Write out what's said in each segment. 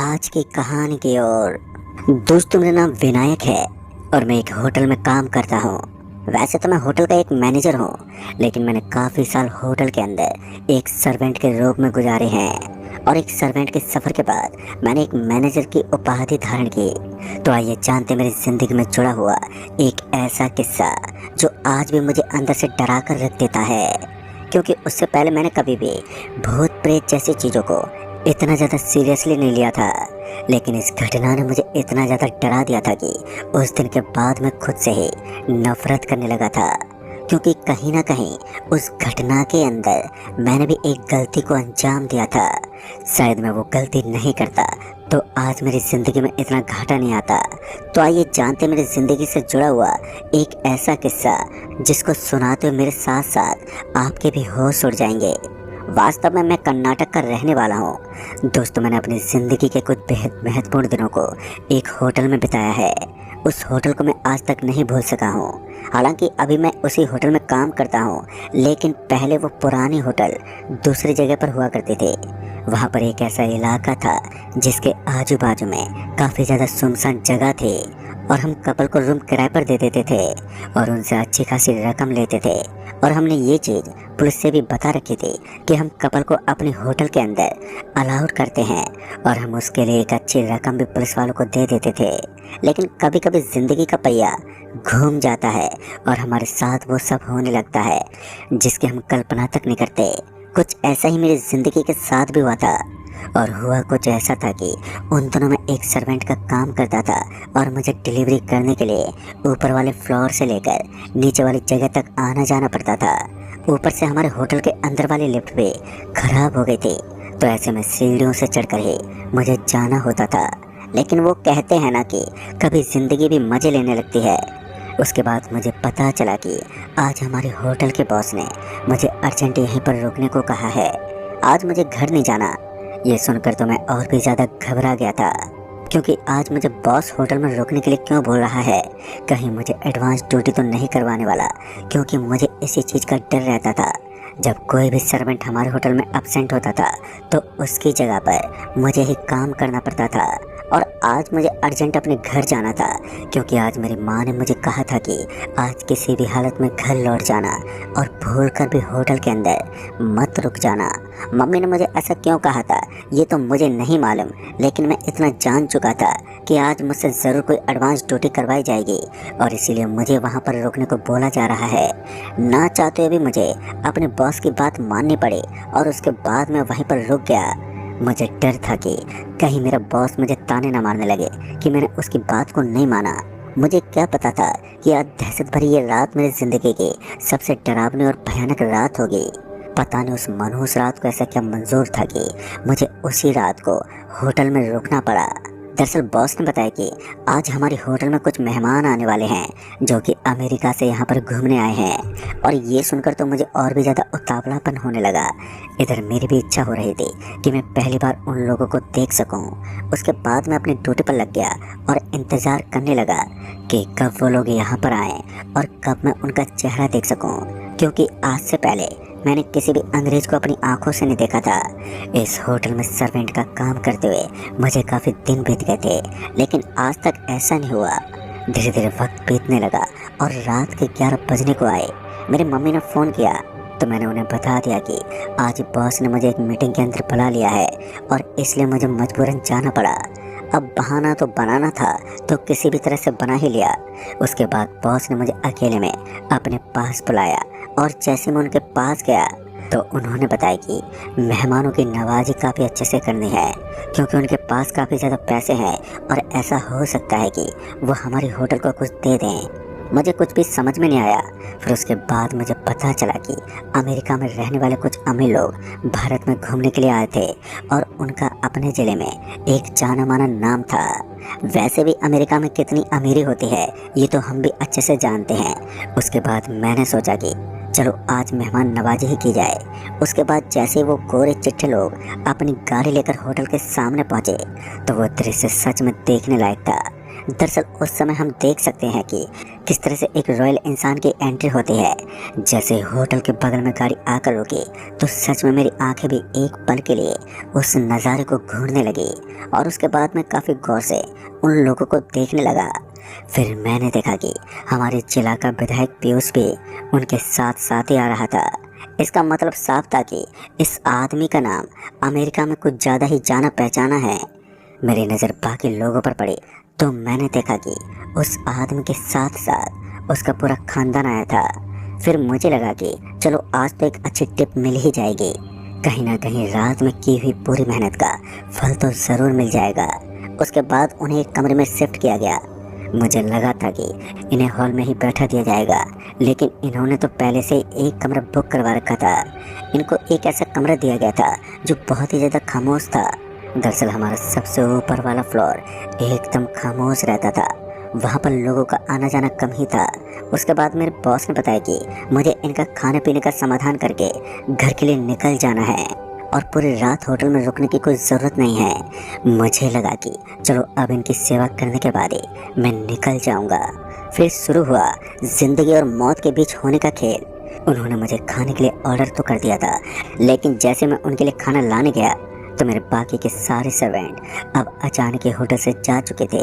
आज की कहानी की ओर। दोस्तों, मेरा नाम विनायक है और मैं एक होटल में काम करता हूँ। वैसे तो मैं होटल का एक मैनेजर हूँ, लेकिन मैंने काफ़ी साल होटल के अंदर एक सर्वेंट के रूप में गुजारे हैं और एक सर्वेंट के सफ़र के बाद मैंने एक मैनेजर की उपाधि धारण की। तो आइए जानते मेरी ज़िंदगी में जुड़ा हुआ एक ऐसा किस्सा जो आज भी मुझे अंदर से डरा कर रख देता है, क्योंकि उससे पहले मैंने कभी भी भूत प्रेत जैसी चीज़ों को इतना ज़्यादा सीरियसली नहीं लिया था। लेकिन इस घटना ने मुझे इतना ज़्यादा डरा दिया था कि उस दिन के बाद मैं खुद से ही नफरत करने लगा था, क्योंकि कहीं ना कहीं उस घटना के अंदर मैंने भी एक गलती को अंजाम दिया था। शायद मैं वो गलती नहीं करता तो आज मेरी ज़िंदगी में इतना घाटा नहीं आता। तो आइए जानते मेरी ज़िंदगी से जुड़ा हुआ एक ऐसा किस्सा जिसको सुनाते हुए मेरे साथ साथ आपके भी होश उड़ जाएंगे। वास्तव में मैं कर्नाटक का रहने वाला हूँ। दोस्तों, मैंने अपनी ज़िंदगी के कुछ बेहद महत्वपूर्ण दिनों को एक होटल में बिताया है। उस होटल को मैं आज तक नहीं भूल सका हूँ। हालांकि अभी मैं उसी होटल में काम करता हूँ, लेकिन पहले वो पुरानी होटल दूसरी जगह पर हुआ करते थे। वहाँ पर एक ऐसा इलाका था जिसके आजू बाजू में काफ़ी ज़्यादा सुनसान जगह थे और हम कपल को रूम किराए पर दे देते थे और उनसे अच्छी खासी रकम लेते थे। और हमने ये चीज़ पुलिस से भी बता रखी थी कि हम कपल को अपने होटल के अंदर अलाउड करते हैं और हम उसके लिए एक अच्छी रकम भी पुलिस वालों को दे देते थे। लेकिन कभी कभी ज़िंदगी का पहिया घूम जाता है और हमारे साथ वो सब होने लगता है जिसकी हम कल्पना तक नहीं करते। कुछ ऐसा ही मेरी ज़िंदगी के साथ भी हुआ था। और हुआ कुछ ऐसा था कि उन दिनों में एक सर्वेंट का काम करता था और मुझे डिलीवरी करने के लिए ऊपर वाले फ्लोर से लेकर नीचे वाली जगह तक आना जाना पड़ता था। ऊपर से हमारे होटल के अंदर वाली लिफ्ट भी खराब हो गई थी, तो ऐसे में सीढ़ियों से चढ़कर ही मुझे जाना होता था। लेकिन वो कहते हैं ना कि कभी ज़िंदगी भी मज़े लेने लगती है। उसके बाद मुझे पता चला कि आज हमारे होटल के बॉस ने मुझे अर्जेंट यहीं पर रुकने को कहा है। आज मुझे घर नहीं जाना। ये सुनकर तो मैं और भी ज़्यादा घबरा गया था, क्योंकि आज मुझे बॉस होटल में रुकने के लिए क्यों बोल रहा है। कहीं मुझे एडवांस ड्यूटी तो नहीं करवाने वाला, क्योंकि मुझे इसी चीज़ का डर रहता था। जब कोई भी सर्वेंट हमारे होटल में एब्सेंट होता था तो उसकी जगह पर मुझे ही काम करना पड़ता था। और आज मुझे अर्जेंट अपने घर जाना था, क्योंकि आज मेरी माँ ने मुझे कहा था कि आज किसी भी हालत में घर लौट जाना और भूल कर भी होटल के अंदर मत रुक जाना। मम्मी ने मुझे ऐसा क्यों कहा था ये तो मुझे नहीं मालूम, लेकिन मैं इतना जान चुका था कि आज मुझसे ज़रूर कोई एडवांस ड्यूटी करवाई जाएगी और इसीलिए मुझे वहाँ पर रुकने को बोला जा रहा है। ना चाहते हुए भी मुझे अपने बॉस की बात माननी पड़ी और उसके बाद मैं वहीं पर रुक गया। मुझे डर था कि कहीं मेरा बॉस मुझे ताने ना मारने लगे कि मैंने उसकी बात को नहीं माना। मुझे क्या पता था कि आज दहशत भरी ये रात मेरी ज़िंदगी की सबसे डरावनी और भयानक रात होगी। पता नहीं उस मनहूस रात को ऐसा क्या मंजूर था कि मुझे उसी रात को होटल में रुकना पड़ा। दरअसल बॉस ने बताया कि आज हमारे होटल में कुछ मेहमान आने वाले हैं जो कि अमेरिका से यहाँ पर घूमने आए हैं। और ये सुनकर तो मुझे और भी ज़्यादा उतावलापन होने लगा। इधर मेरी भी इच्छा हो रही थी कि मैं पहली बार उन लोगों को देख सकूं। उसके बाद मैं अपनी ड्यूटी पर लग गया और इंतज़ार करने लगा कि कब वो लोग यहाँ पर आएँ और कब मैं उनका चेहरा देख सकूँ, क्योंकि आज से पहले मैंने किसी भी अंग्रेज को अपनी आंखों से नहीं देखा था। इस होटल में सर्वेंट का काम करते हुए मुझे काफ़ी दिन बीत गए थे, लेकिन आज तक ऐसा नहीं हुआ। धीरे धीरे वक्त बीतने लगा और रात के 11 बजने को आए। मेरी मम्मी ने फ़ोन किया तो मैंने उन्हें बता दिया कि आज बॉस ने मुझे एक मीटिंग के अंदर बुला लिया है और इसलिए मुझे मजबूरन जाना पड़ा। अब बहाना तो बनाना था तो किसी भी तरह से बना ही लिया। उसके बाद बॉस ने मुझे अकेले में अपने पास बुलाया और जैसे मैं उनके पास गया तो उन्होंने बताया कि मेहमानों की नवाजी काफ़ी अच्छे से करनी है, क्योंकि उनके पास काफ़ी ज़्यादा पैसे हैं और ऐसा हो सकता है कि वो हमारे होटल को कुछ दे दें। मुझे कुछ भी समझ में नहीं आया। फिर उसके बाद मुझे पता चला कि अमेरिका में रहने वाले कुछ अमीर लोग भारत में घूमने के लिए आए थे और उनका अपने ज़िले में एक जाना माना नाम था। वैसे भी अमेरिका में कितनी अमीरी होती है ये तो हम भी अच्छे से जानते हैं। उसके बाद मैंने सोचा कि चलो आज मेहमान नवाजी ही की जाए। उसके बाद जैसे वो गोरे चिट्ठे लोग अपनी गाड़ी लेकर होटल के सामने पहुंचे तो वो दृश्य सच में देखने लायक था। दरअसल उस समय हम देख सकते हैं कि किस तरह से एक रॉयल इंसान की एंट्री होती है। जैसे होटल के बगल में गाड़ी आकर रुकी तो सच में मेरी आंखें भी एक पल के लिए उस नज़ारे को घूरने लगी और उसके बाद मैं काफ़ी गौर से उन लोगों को देखने लगा। फिर मैंने देखा कि हमारे जिला का विधायक पीयूष भी उनके साथ साथ ही आ रहा था। इसका मतलब साफ था कि इस आदमी का नाम अमेरिका में कुछ ज़्यादा ही जाना पहचाना है। मेरी नज़र बाकी लोगों पर पड़ी तो मैंने देखा कि उस आदमी के साथ साथ उसका पूरा खानदान आया था। फिर मुझे लगा कि चलो आज तो एक अच्छी टिप मिल ही जाएगी, कहीं ना कहीं रात में की हुई पूरी मेहनत का फल तो ज़रूर मिल जाएगा। उसके बाद उन्हें एक कमरे में शिफ्ट किया गया। मुझे लगा था कि इन्हें हॉल में ही बैठा दिया जाएगा, लेकिन इन्होंने तो पहले से ही एक कमरा बुक करवा रखा था। इनको एक ऐसा कमरा दिया गया था जो बहुत ही ज़्यादा खामोश था। दरअसल हमारा सबसे ऊपर वाला फ्लोर एकदम खामोश रहता था, वहाँ पर लोगों का आना जाना कम ही था। उसके बाद मेरे बॉस ने बताया कि मुझे इनका खाने पीने का समाधान करके घर के लिए निकल जाना है और पूरी रात होटल में रुकने की कोई ज़रूरत नहीं है। मुझे लगा कि चलो अब इनकी सेवा करने के बाद ही मैं निकल जाऊंगा। फिर शुरू हुआ ज़िंदगी और मौत के बीच होने का खेल। उन्होंने मुझे खाने के लिए ऑर्डर तो कर दिया था, लेकिन जैसे मैं उनके लिए खाना लाने गया तो मेरे बाकी के सारे सर्वेंट अब अचानक ही होटल से जा चुके थे।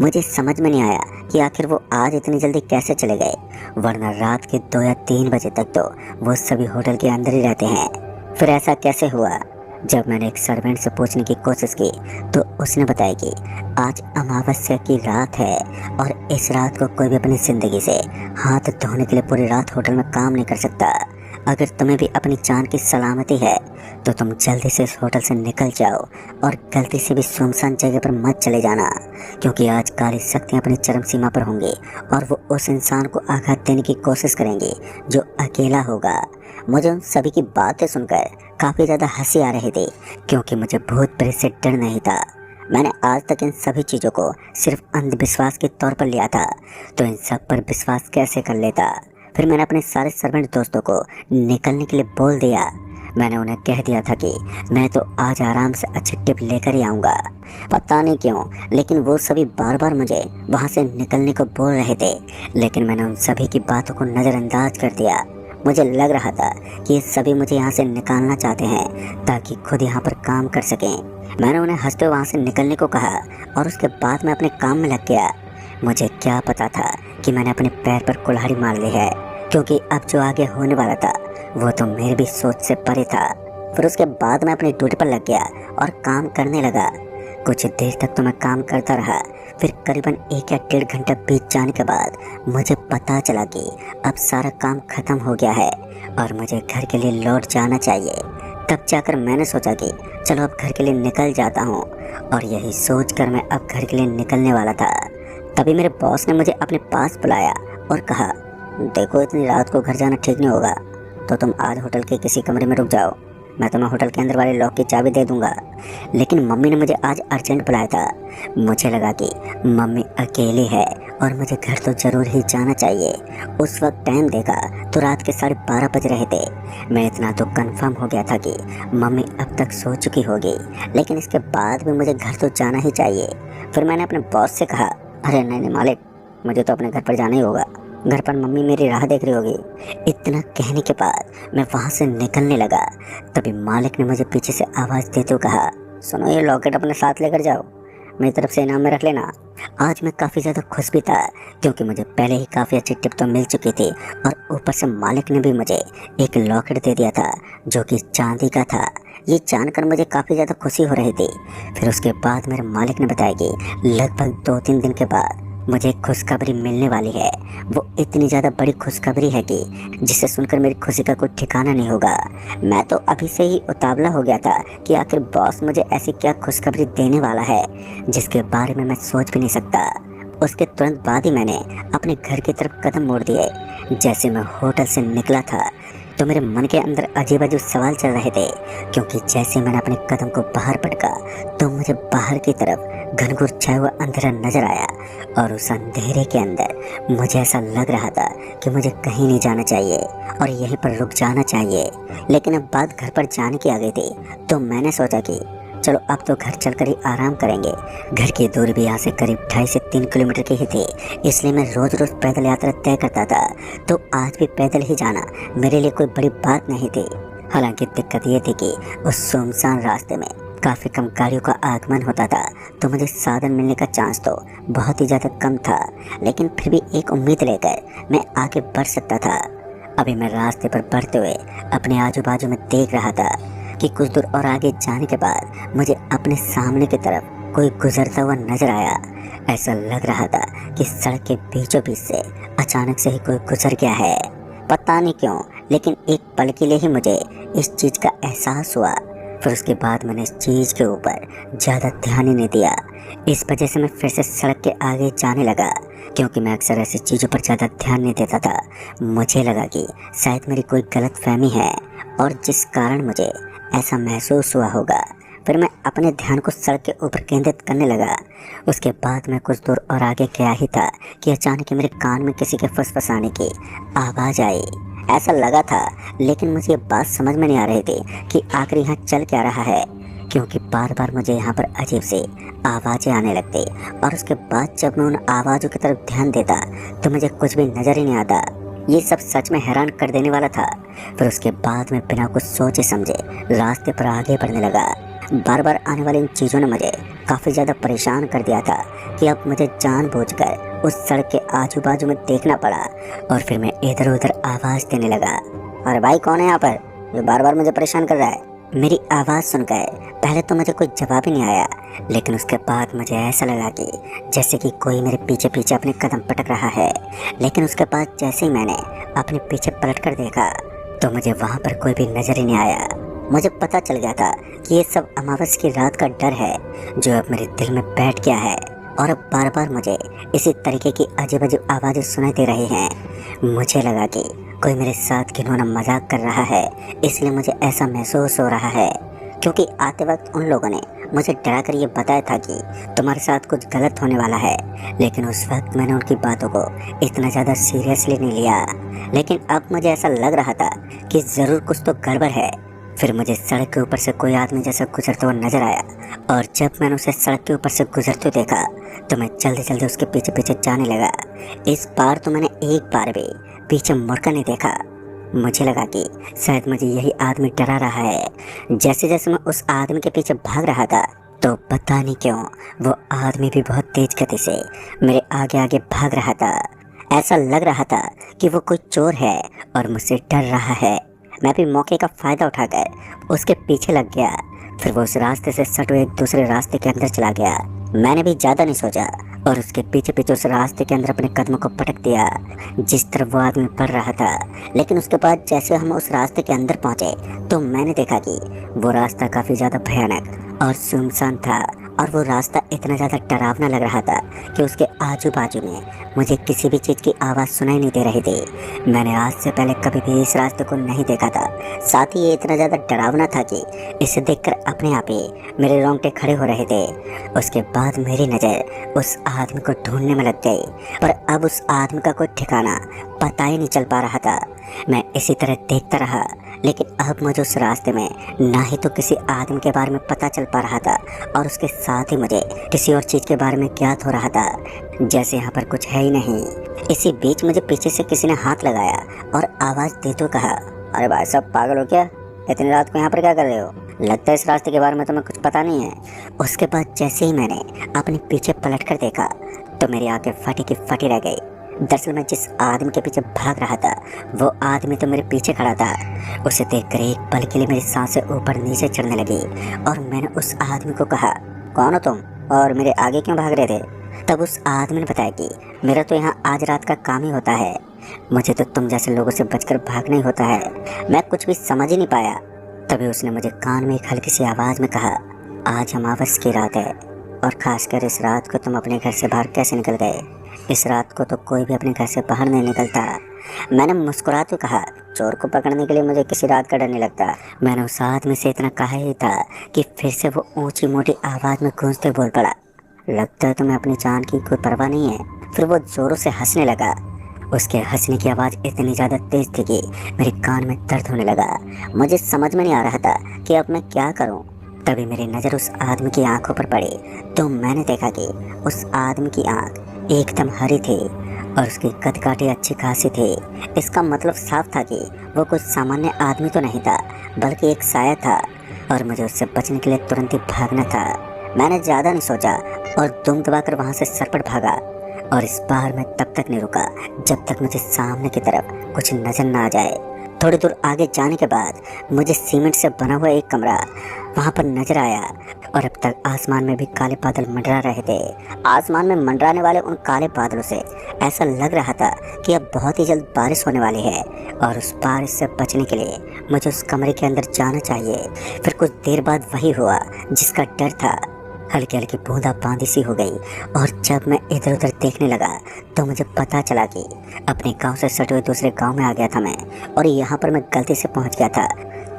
मुझे समझ में नहीं आया कि आखिर वो आज इतनी जल्दी कैसे चले गए, वरना रात के 2 या 3 बजे तक तो वो सभी होटल के अंदर ही रहते हैं। फिर ऐसा कैसे हुआ? जब मैंने एक सर्वेंट से पूछने की कोशिश की तो उसने बताया कि आज अमावस्या की रात है और इस रात को कोई भी अपनी ज़िंदगी से हाथ धोने के लिए पूरी रात होटल में काम नहीं कर सकता। अगर तुम्हें भी अपनी जान की सलामती है तो तुम जल्दी से इस होटल से निकल जाओ और गलती से भी सुनसान जगह पर मत चले जाना, क्योंकि आज काली शक्तियाँ अपनी चरम सीमा पर होंगी और वो उस इंसान को आघात देने की कोशिश करेंगे जो अकेला होगा। मुझे उन सभी की बातें सुनकर काफ़ी ज़्यादा हंसी आ रही थी, क्योंकि मुझे भूत प्रेत से डर नहीं था। मैंने आज तक इन सभी चीज़ों को सिर्फ अंधविश्वास के तौर पर लिया था, तो इन सब पर विश्वास कैसे कर लेता। फिर मैंने अपने सारे सर्वेंट दोस्तों को निकलने के लिए बोल दिया। मैंने उन्हें कह दिया था कि मैं तो आज आराम से अच्छी टिप लेकर ही आऊँगा। पता नहीं क्यों, लेकिन वो सभी बार बार मुझे वहाँ से निकलने को बोल रहे थे, लेकिन मैंने उन सभी की बातों को नज़रअंदाज कर दिया। मुझे लग रहा था कि ये सभी मुझे यहाँ से निकालना चाहते हैं ताकि खुद यहाँ पर काम कर सकें। मैंने उन्हें हंसते वहाँ से निकलने को कहा और उसके बाद मैं अपने काम में लग गया। मुझे क्या पता था कि मैंने अपने पैर पर कुल्हाड़ी मार ली है, क्योंकि अब जो आगे होने वाला था वो तो मेरी भी सोच से परे था। फिर उसके बाद मैं अपनी ड्यूटी पर लग गया और काम करने लगा। कुछ देर तक तो मैं काम करता रहा। फिर करीबन 1 या 1.5 घंटा बीत जाने के बाद मुझे पता चला कि अब सारा काम ख़त्म हो गया है और मुझे घर के लिए लौट जाना चाहिए। तब जाकर मैंने सोचा कि चलो अब घर के लिए निकल जाता हूँ, और यही सोचकर मैं अब घर के लिए निकलने वाला था। तभी मेरे बॉस ने मुझे अपने पास बुलाया और कहा, देखो इतनी रात को घर जाना ठीक नहीं होगा, तो तुम आज होटल के किसी कमरे में रुक जाओ, मैं तुम्हें होटल के अंदर वाले लॉक की चाबी दे दूंगा। लेकिन मम्मी ने मुझे आज अर्जेंट बुलाया था। मुझे लगा कि मम्मी अकेली है और मुझे घर तो ज़रूर ही जाना चाहिए। उस वक्त टाइम देखा तो रात के 12:30 बज रहे थे। मैं इतना तो कंफर्म हो गया था कि मम्मी अब तक सो चुकी होगी, लेकिन इसके बाद भी मुझे घर तो जाना ही चाहिए। फिर मैंने अपने बॉस से कहा, अरे नहीं मालिक, मुझे तो अपने घर पर जाना ही होगा, घर पर मम्मी मेरी राह देख रही होगी। इतना कहने के बाद मैं वहाँ से निकलने लगा। तभी मालिक ने मुझे पीछे से आवाज़ देते हुए कहा, सुनो ये लॉकेट अपने साथ लेकर जाओ, मेरी तरफ से इनाम में रख लेना। आज मैं काफ़ी ज़्यादा खुश भी था, क्योंकि मुझे पहले ही काफ़ी अच्छी टिप तो मिल चुकी थी और ऊपर से मालिक ने भी मुझे एक लॉकेट दे दिया था जो कि चांदी का था। ये जानकर मुझे काफ़ी ज़्यादा खुशी हो रही थी। फिर उसके बाद मेरे मालिक ने बताया कि लगभग 2-3 दिन के बाद मुझे एक खुशखबरी मिलने वाली है। वो इतनी ज़्यादा बड़ी खुशखबरी है कि जिसे सुनकर मेरी खुशी का कोई ठिकाना नहीं होगा। मैं तो अभी से ही उतावला हो गया था कि आखिर बॉस मुझे ऐसी क्या खुशखबरी देने वाला है जिसके बारे में मैं सोच भी नहीं सकता। उसके तुरंत बाद ही मैंने अपने घर की तरफ कदम मोड़ दिए। जैसे मैं होटल से निकला था तो मेरे मन के अंदर अजीब अजीब सवाल चल रहे थे, क्योंकि जैसे मैंने अपने कदम को बाहर पटका तो मुझे बाहर की तरफ घनघोर छाया हुआ अंधेरा नजर आया, और उस अंधेरे के अंदर मुझे ऐसा लग रहा था कि मुझे कहीं नहीं जाना चाहिए और यहीं पर रुक जाना चाहिए। लेकिन अब बात घर पर जाने की आ गई थी, तो मैंने सोचा कि चलो अब तो घर चलकर ही आराम करेंगे। घर की दूरी भी यहाँ से करीब 2.5 से 3 किलोमीटर की ही थी, इसलिए मैं रोज रोज पैदल यात्रा तय करता था। तो आज भी पैदल ही जाना मेरे लिए कोई बड़ी बात नहीं थी। हालांकि दिक्कत ये थी कि उस सुनसान रास्ते में काफ़ी कम गाड़ियों का आगमन होता था, तो मुझे साधन मिलने का चांस तो बहुत ही ज़्यादा कम था। लेकिन फिर भी एक उम्मीद लेकर मैं आगे बढ़ सकता था। अभी मैं रास्ते पर बढ़ते हुए अपने आजू बाजू में देख रहा था कि कुछ दूर और आगे जाने के बाद मुझे अपने सामने की तरफ कोई गुजरता हुआ नजर आया। ऐसा लग रहा था कि सड़क के बीचों बीच से अचानक से ही कोई गुजर गया है। पता नहीं क्यों, लेकिन एक पल के लिए ही मुझे इस चीज़ का एहसास हुआ। फिर उसके बाद मैंने इस चीज़ के ऊपर ज़्यादा ध्यान ही नहीं दिया। इस वजह से मैं फिर से सड़क के आगे जाने लगा, क्योंकि मैं अक्सर ऐसी चीज़ों पर ज़्यादा ध्यान नहीं देता था। मुझे लगा कि शायद मेरी कोई गलत फहमी है और जिस कारण मुझे ऐसा महसूस हुआ होगा। फिर मैं अपने ध्यान को सड़क के ऊपर केंद्रित करने लगा। उसके बाद मैं कुछ दूर और आगे गया ही था कि अचानक मेरे कान में किसी के फुसफुसाने की आवाज़ आई। ऐसा लगा था, लेकिन मुझे ये बात समझ में नहीं आ रही थी कि आखिर यहाँ चल क्या रहा है, क्योंकि बार बार मुझे यहाँ पर अजीब सी आवाज़ें आने लगती और उसके बाद जब मैं उन आवाज़ों की तरफ ध्यान देता तो मुझे कुछ भी नज़र ही नहीं आता। ये सब सच में हैरान कर देने वाला था। फिर उसके बाद मैं बिना कुछ सोचे समझे रास्ते पर आगे बढ़ने लगा। बार बार आने वाली इन चीज़ों ने मुझे काफ़ी ज़्यादा परेशान कर दिया था कि अब मुझे जानबूझकर उस सड़क के आजू बाजू में देखना पड़ा। और फिर मैं इधर उधर आवाज़ देने लगा, अरे भाई कौन है यहाँ पर जो बार बार मुझे परेशान कर रहा है। मेरी आवाज़ सुनकर पहले तो मुझे कोई जवाब ही नहीं आया, लेकिन उसके बाद मुझे ऐसा लगा कि जैसे कि कोई मेरे पीछे पीछे अपने कदम पटक रहा है। लेकिन उसके बाद जैसे ही मैंने अपने पीछे पलट कर देखा तो मुझे वहाँ पर कोई भी नज़र ही नहीं आया। मुझे पता चल गया था कि ये सब अमावस की रात का डर है जो अब मेरे दिल में बैठ गया है और अब बार बार मुझे इसी तरीके की अजीब अजीब आवाज़ें सुनाई दे रही हैं। मुझे लगा कि कोई मेरे साथ घिनौना मजाक कर रहा है, इसलिए मुझे ऐसा महसूस हो रहा है, क्योंकि आते वक्त उन लोगों ने मुझे डरा कर ये बताया था कि तुम्हारे साथ कुछ गलत होने वाला है। लेकिन उस वक्त मैंने उनकी बातों को इतना ज़्यादा सीरियसली नहीं लिया। लेकिन अब मुझे ऐसा लग रहा था कि ज़रूर कुछ तो गड़बड़ है। फिर मुझे सड़क के ऊपर से कोई आदमी जैसा गुजरता हुआ नजर आया, और जब मैंने उसे सड़क के ऊपर से गुजरते हुए देखा तो मैं जल्दी जल्दी उसके पीछे पीछे जाने लगा। इस बार तो मैंने एक बार भी पीछे मुड़कर नहीं देखा। मुझे लगा कि शायद मुझे यही आदमी डरा रहा है। जैसे जैसे मैं उस आदमी के पीछे भाग रहा था तो पता नहीं क्यों वो आदमी भी बहुत तेज गति से मेरे आगे आगे भाग रहा था। ऐसा लग रहा था कि वो कोई चोर है और मुझसे डर रहा है। मैं भी मौके का फ़ायदा उठाकर उसके पीछे लग गया। फिर वो उस रास्ते से सट हुए एक दूसरे रास्ते के अंदर चला गया। मैंने भी ज़्यादा नहीं सोचा और उसके पीछे पीछे उस रास्ते के अंदर अपने कदमों को पटक दिया जिस तरफ वो आदमी बढ़ रहा था। लेकिन उसके बाद जैसे हम उस रास्ते के अंदर पहुंचे तो मैंने देखा कि वो रास्ता काफ़ी ज़्यादा भयानक और सुनसान था, और वो रास्ता इतना ज़्यादा डरावना लग रहा था कि उसके आजू बाजू में मुझे किसी भी चीज़ की आवाज़ सुनाई नहीं दे रही थी। मैंने आज से पहले कभी भी इस रास्ते को नहीं देखा था। साथ ही ये इतना ज़्यादा डरावना था कि इसे देखकर अपने आप ही मेरे रोंगटे खड़े हो रहे थे। उसके बाद मेरी नज़र उस आदमी को ढूंढने में लग गई, पर अब उस आदमी का कोई ठिकाना पता ही नहीं चल पा रहा था। मैं इसी तरह देखता रहा, लेकिन अब मुझे उस रास्ते में ना ही तो किसी आदमी के बारे में पता चल पा रहा था और उसके साथ ही मुझे किसी और चीज़ के बारे में ज्ञात हो रहा था, जैसे यहाँ पर कुछ है ही नहीं। इसी बीच मुझे पीछे से किसी ने हाथ लगाया और आवाज़ देते हुए कहा, अरे भाई साहब पागल हो क्या, इतनी रात को यहाँ पर क्या कर रहे हो? लगता है इस रास्ते के बारे में तुम्हें कुछ पता नहीं है। उसके बाद जैसे ही मैंने अपने पीछे पलट कर देखा तो मेरी आंखें फटी की फटी रह गई। दरअसल मैं जिस आदमी के पीछे भाग रहा था वो आदमी तो मेरे पीछे खड़ा था। उसे देखकर एक पल के लिए मेरी सांसें ऊपर नीचे चढ़ने लगी और मैंने उस आदमी को कहा, कौन हो तुम और मेरे आगे क्यों भाग रहे थे? तब उस आदमी ने बताया कि मेरा तो यहाँ आज रात का काम ही होता है, मुझे तो तुम जैसे लोगों से बचकर भागना ही होता है। मैं कुछ भी समझ ही नहीं पाया। तभी उसने मुझे कान में एक हल्की सी आवाज़ में कहा, आज अमावस की रात है और ख़ासकर इस रात को तुम अपने घर से बाहर कैसे निकल गए? इस रात को तो कोई भी अपने घर से बाहर नहीं निकलता। मैंने मुस्कुराते कहा, चोर को पकड़ने के लिए मुझे किसी रात का डर नहीं लगता। मैंने उस आदमी से इतना कहा ही था कि फिर से वो ऊंची मोटी आवाज़ में गूंजते बोल पड़ा, लगता है तुम्हें अपनी जान की कोई परवाह नहीं है। फिर वो ज़ोरों से हंसने लगा। उसके हंसने की आवाज़ इतनी ज़्यादा तेज़ थी कि मेरे कान में दर्द होने लगा। मुझे समझ में नहीं आ रहा था कि अब मैं क्या करूं। तभी मेरी नज़र उस आदमी की आंखों पर पड़ी तो मैंने देखा कि उस आदमी की आंख एकदम हरी थी और उसकी कदकाठी अच्छी खासी थी। इसका मतलब साफ था कि वो कुछ सामान्य आदमी तो नहीं था, बल्कि एक साया था और मुझे उससे बचने के लिए तुरंत ही भागना था। मैंने ज़्यादा नहीं सोचा और दुम दबाकर वहाँ से सरपट भागा और इस बार मैं तब तक नहीं रुका जब तक मुझे सामने की तरफ कुछ नजर ना आ जाए। थोड़ी दूर आगे जाने के बाद मुझे सीमेंट से बना हुआ एक कमरा वहाँ पर नजर आया और अब तक आसमान में भी काले बादल मंडरा रहे थे। आसमान में मंडराने वाले उन काले बादलों से ऐसा लग रहा था कि अब बहुत ही जल्द बारिश होने वाली है और उस बारिश से बचने के लिए मुझे उस कमरे के अंदर जाना चाहिए। फिर कुछ देर बाद वही हुआ जिसका डर था। हल्की हल्की बूंदा बांदी सी हो गई और जब मैं इधर उधर देखने लगा तो मुझे पता चला कि अपने गांव से सटे हुए दूसरे गांव में आ गया था मैं, और यहाँ पर मैं गलती से पहुँच गया था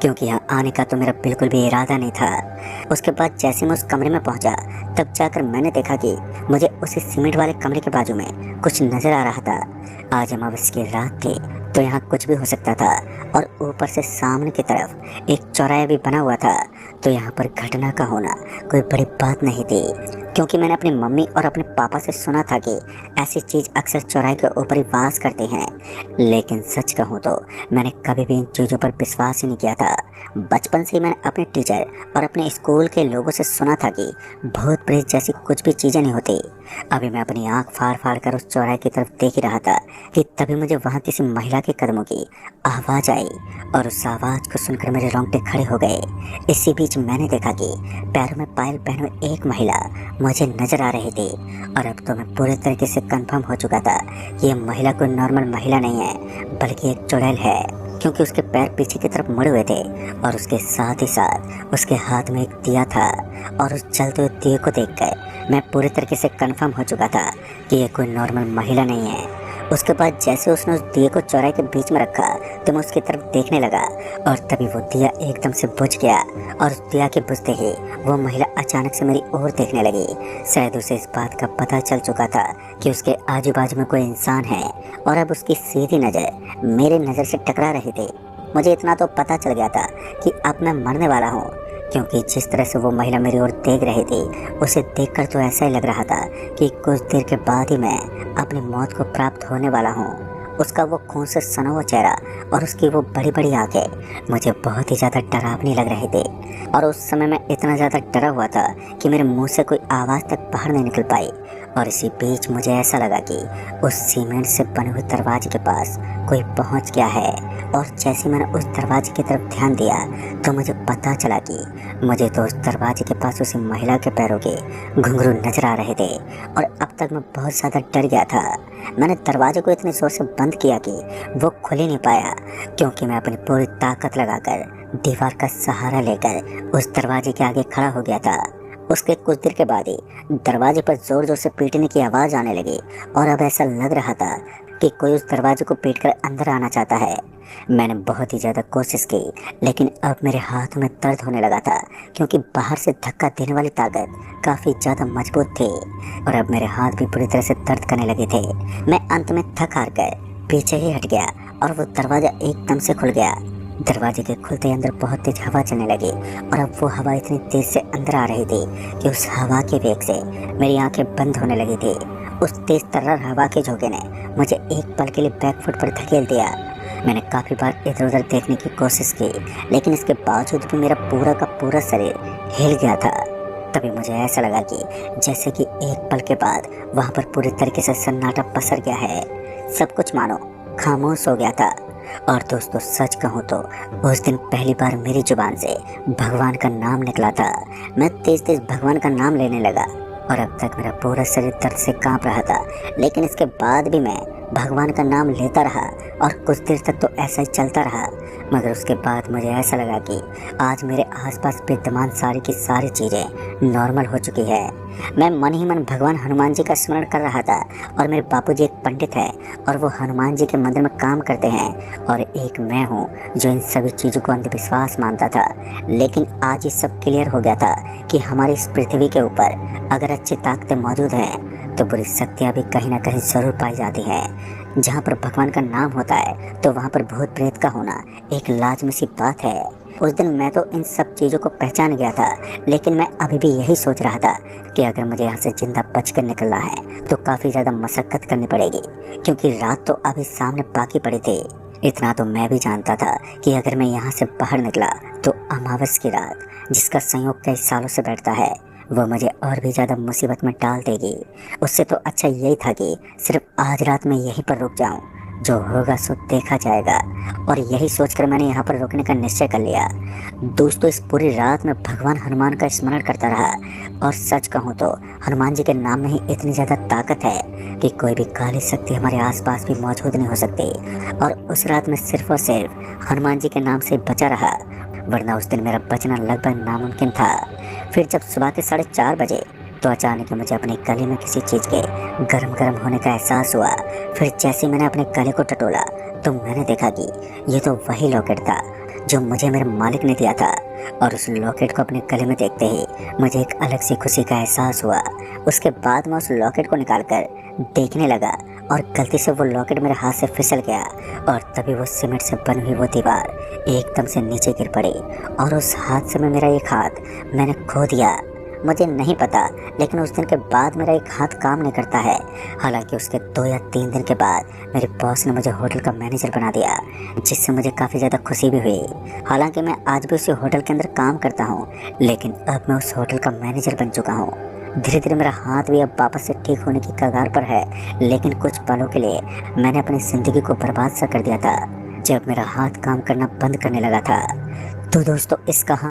क्योंकि यहाँ आने का तो मेरा बिल्कुल भी इरादा नहीं था। उसके बाद जैसे मैं उस कमरे में पहुँचा तब जाकर मैंने देखा कि मुझे उसी सीमेंट वाले कमरे के बाजू में कुछ नजर आ रहा था। आज अमावस्या की रात थी तो यहाँ कुछ भी हो सकता था और ऊपर से सामने की तरफ एक चौराहा भी बना हुआ था, तो यहाँ पर घटना का होना कोई बड़ी बात नहीं थी क्योंकि मैंने अपनी मम्मी और अपने पापा से सुना था कि ऐसी चीज़ अक्सर चौराहे के ऊपर ही वास करती हैं। लेकिन सच कहूँ तो मैंने कभी भी इन चीज़ों पर विश्वास ही नहीं किया था। बचपन से ही मैंने अपने टीचर और अपने स्कूल के लोगों से सुना था कि भूत प्रेत जैसी कुछ भी चीज़ें नहीं होती। अभी मैं अपनी आँख फाड़ फाड़ कर उस चौराहे की तरफ देख ही रहा था कि तभी मुझे वहाँ किसी महिला के कदमों की आवाज़ आई और उस आवाज़ को सुनकर मेरे रोंगटे खड़े हो गए। इसी बीच मैंने देखा कि पैरों में पायल पहने हुए एक महिला मुझे नजर आ रही थी और अब तो मैं पूरे तरीके से कंफर्म हो चुका था कि यह महिला कोई नॉर्मल महिला नहीं है बल्कि एक चुड़ैल है, क्योंकि उसके पैर पीछे की तरफ मुड़े हुए थे और उसके साथ ही साथ उसके हाथ में एक दिया था। और उस जलते हुए दिए को देखकर मैं पूरी तरीके से कंफर्म हो चुका था कि यह कोई नॉर्मल महिला नहीं है। उसके बाद जैसे उसने उस दिए को चौराहे के बीच में रखा तो मैं उसकी तरफ देखने लगा और तभी वो दिया एकदम से बुझ गया और उस दिया के बुझते ही वो महिला अचानक से मेरी ओर देखने लगी। शायद उसे इस बात का पता चल चुका था कि उसके आजू बाजू में कोई इंसान है और अब उसकी सीधी नज़र मेरी नज़र से टकरा रही थी। मुझे इतना तो पता चल गया था कि अब मैं मरने वाला हूँ, क्योंकि जिस तरह से वो महिला मेरी ओर देख रही थी उसे देखकर तो ऐसा ही लग रहा था कि कुछ देर के बाद ही मैं अपनी मौत को प्राप्त होने वाला हूँ। उसका वो खून से सना हुआ चेहरा और उसकी वो बड़ी बड़ी आंखें मुझे बहुत ही ज़्यादा डरावनी लग रही थी और उस समय मैं इतना ज़्यादा डरा हुआ था कि मेरे मुंह से कोई आवाज़ तक बाहर नहीं निकल पाई। और इसी बीच मुझे ऐसा लगा कि उस सीमेंट से बने हुए दरवाजे के पास कोई पहुंच गया है और जैसे मैंने उस दरवाजे की तरफ ध्यान दिया तो मुझे पता चला कि मुझे तो उस दरवाजे के पास उसी महिला के पैरों के घुंघरू नजर आ रहे थे और अब तक मैं बहुत ज़्यादा डर गया था। मैंने दरवाजे को इतने ज़ोर से बंद किया कि वो खुल ही नहीं पाया, क्योंकि मैं अपनी पूरी ताकत लगाकर दीवार का सहारा लेकर उस दरवाजे के आगे खड़ा हो गया था। उसके कुछ देर के बाद ही दरवाजे पर जोर जोर से पीटने की आवाज़ आने लगी और अब ऐसा लग रहा था कि कोई उस दरवाजे को पीटकर अंदर आना चाहता है। मैंने बहुत ही ज़्यादा कोशिश की, लेकिन अब मेरे हाथ में दर्द होने लगा था क्योंकि बाहर से धक्का देने वाली ताकत काफ़ी ज़्यादा मजबूत थी और अब मेरे हाथ भी पूरी तरह से दर्द करने लगे थे। मैं अंत में थक हार कर पीछे ही हट गया और वो दरवाज़ा एकदम से खुल गया। दरवाजे के खुलते अंदर बहुत तेज हवा चलने लगी और अब वो हवा इतनी तेज से अंदर आ रही थी कि उस हवा के वेग से मेरी आंखें बंद होने लगी थी। उस तेज तर्रार हवा के झोंके ने मुझे एक पल के लिए बैकफुट पर धकेल दिया। मैंने काफ़ी बार इधर उधर देखने की कोशिश की, लेकिन इसके बावजूद भी मेरा पूरा का पूरा शरीर हिल गया था। तभी मुझे ऐसा लगा कि जैसे कि एक पल के बाद वहाँ पर पूरी तरीके से सन्नाटा पसर गया है। सब कुछ मानो खामोश हो गया था। और दोस्तों सच कहूँ तो उस दिन पहली बार मेरी जुबान से भगवान का नाम निकला था। मैं तेज तेज भगवान का नाम लेने लगा और अब तक मेरा पूरा शरीर दर्द से कांप रहा था, लेकिन इसके बाद भी मैं भगवान का नाम लेता रहा और कुछ देर तक तो ऐसा ही चलता रहा। मगर उसके बाद मुझे ऐसा लगा कि आज मेरे आसपास विद्यमान सारी की सारी चीज़ें नॉर्मल हो चुकी है। मैं मन ही मन भगवान हनुमान जी का स्मरण कर रहा था और मेरे बापूजी एक पंडित है और वो हनुमान जी के मंदिर में काम करते हैं और एक मैं हूँ जो इन सभी चीज़ों को अंधविश्वास मानता था। लेकिन आज ये सब क्लियर हो गया था कि हमारी इस पृथ्वी के ऊपर अगर अच्छी ताकतें मौजूद हैं तो बुरी शक्तियाँ भी कहीं ना कहीं ज़रूर पाई जाती हैं। जहाँ पर भगवान का नाम होता है तो वहाँ पर भूत प्रेत का होना एक लाजमी सी बात है। उस दिन मैं तो इन सब चीज़ों को पहचान गया था, लेकिन मैं अभी भी यही सोच रहा था कि अगर मुझे यहाँ से जिंदा बचकर निकलना है तो काफ़ी ज़्यादा मशक्क़त करनी पड़ेगी, क्योंकि रात तो अभी सामने बाकी पड़ी थी। इतना तो मैं भी जानता था कि अगर मैं यहाँ से बाहर निकला तो अमावस की रात, जिसका संयोग कई सालों से बैठता है, वो मुझे और भी ज़्यादा मुसीबत में डाल देगी। उससे तो अच्छा यही था कि सिर्फ आज रात में यहीं पर रुक जाऊं, जो होगा सो देखा जाएगा। और यही सोचकर मैंने यहाँ पर रुकने का निश्चय कर लिया। दोस्तों, इस पूरी रात में भगवान हनुमान का स्मरण करता रहा, और सच कहूँ तो हनुमान जी के नाम में ही इतनी ज़्यादा ताकत है कि कोई भी काली शक्ति हमारे आसपास भी मौजूद नहीं हो सकती। और उस रात में सिर्फ और सिर्फ हनुमान जी के नाम से बचा रहा, वरना उस दिन मेरा बचना लगभग नामुमकिन था। फिर जब सुबह के 4:30 बजे तो अचानक ही मुझे अपने गले में किसी चीज़ के गरम गरम होने का एहसास हुआ। फिर जैसे मैंने अपने गले को टटोला तो मैंने देखा कि ये तो वही लॉकेट था जो मुझे मेरे मालिक ने दिया था। और उस लॉकेट को अपने गले में देखते ही मुझे एक अलग सी खुशी का एहसास हुआ। उसके बाद मैं उस लॉकेट को निकाल कर देखने लगा, और गलती से वो लॉकेट मेरे हाथ से फिसल गया, और तभी वो सीमेंट से बनी हुई वो दीवार एकदम से नीचे गिर पड़ी, और उस हादसे में मेरा एक हाथ मैंने खो दिया। मुझे नहीं पता, लेकिन उस दिन के बाद मेरा एक हाथ काम नहीं करता है। हालांकि उसके 2 या 3 दिन के बाद मेरे बॉस ने मुझे होटल का मैनेजर बना दिया, जिससे मुझे काफ़ी ज़्यादा खुशी भी हुई। हालांकि मैं आज भी उसी होटल के अंदर काम करता हूँ, लेकिन अब मैं उस होटल का मैनेजर बन चुका हूँ। धीरे धीरे मेरा हाथ भी अब वापस से ठीक होने की कगार पर है, लेकिन कुछ पलों के लिए मैंने अपनी ज़िंदगी को बर्बाद सा कर दिया था जब मेरा हाथ काम करना बंद करने लगा था। तो दोस्तों, इस कहानी